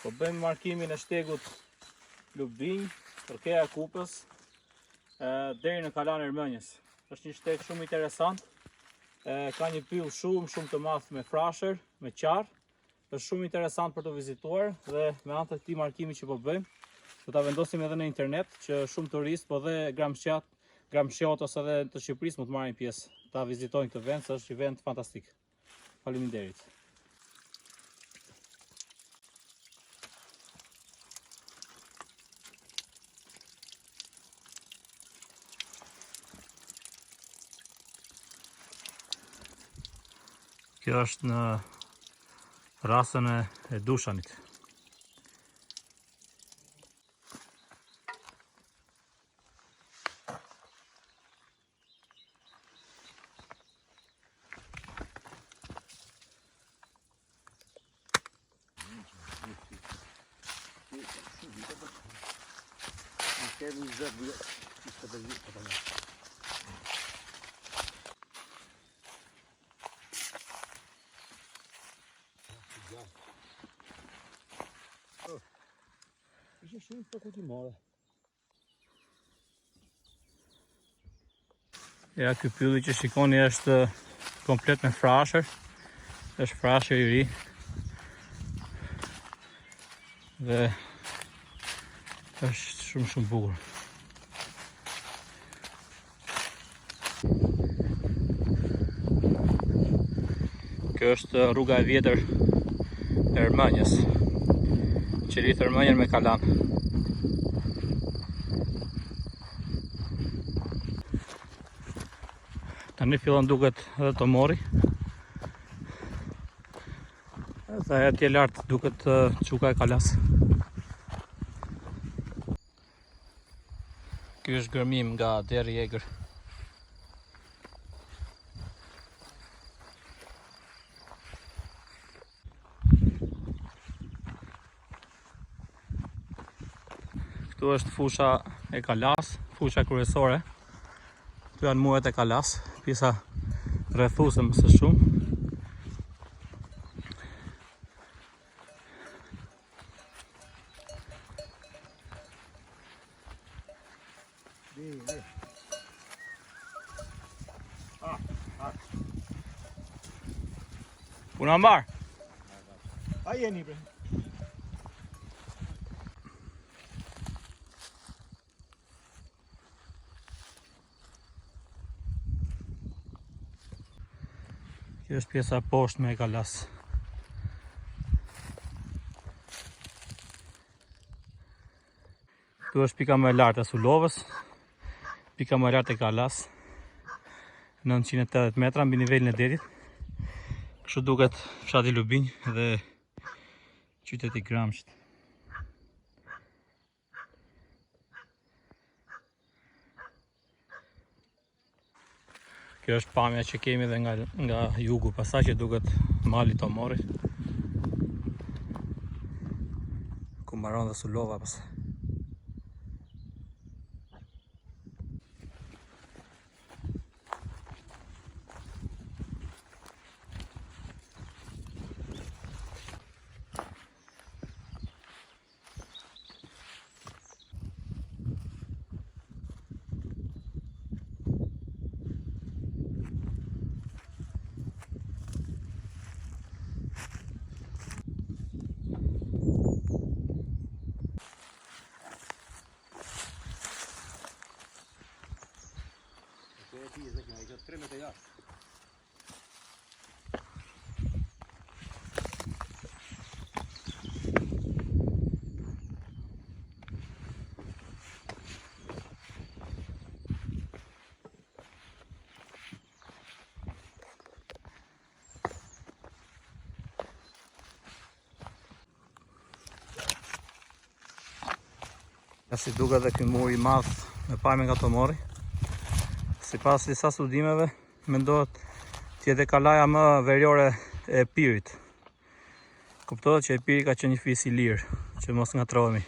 Po bëjmë markimin e shtegut Lubinj, Torkeja e Kupës, deri në Kalan Ermënjës. Është një shteg shumë interesant. Ka një pyll shumë të madh me frashër, me qarë. Është shumë interesant për të vizituar dhe me anë të këtij markimi që po bëjmë, do ta vendosim edhe në internet që shumë turistë, po dhe gramshiot ose edhe të Shqipërisë mund të marrin pjesë, ta vizitojnë këtë vend, se është një vend fantastik. Faleminderit. Kjo është në rasën e Dushanit. Ja, ky pylli që shikoni është komplet me frashër. Është frashër i ri. Dhe është shumë bukur. Kjo është rruga e vjetër e Ermënjës, që lidh Ermënjën me Kalan. Tani fillon duket edhe Tomori. Edhe atje lart duket Çuka e Kalas. Ky është gërmim nga deri i egër. Këtu është fusha e Kalas, fusha kryesore. Këtu janë muret e Kalas, pjesa rrethuese më së shumë. Puna mbar. A jeni bre. Kjo është pjesa poshtme e Kalas. Këtu është pika më e lartë e Sulovës, pika më e lartë e Kalas, 980 metra mbi nivelin e detit. Kështu duket fshati Lubinj dhe qyteti Gramsht. Kjo është pamja që kemi dhe nga jugu, pasaj që duket mali Tomorit, ku mbaron dhe Sulova pasaj. Si duket dhe ky muri i madh me pamje nga Tomori. Sipas disa studimeve, mendohet të jetë kalaja më veriore e Epirit. Kuptohet që Epiri ka qenë një fis i lirë, që mos ngatrohemi.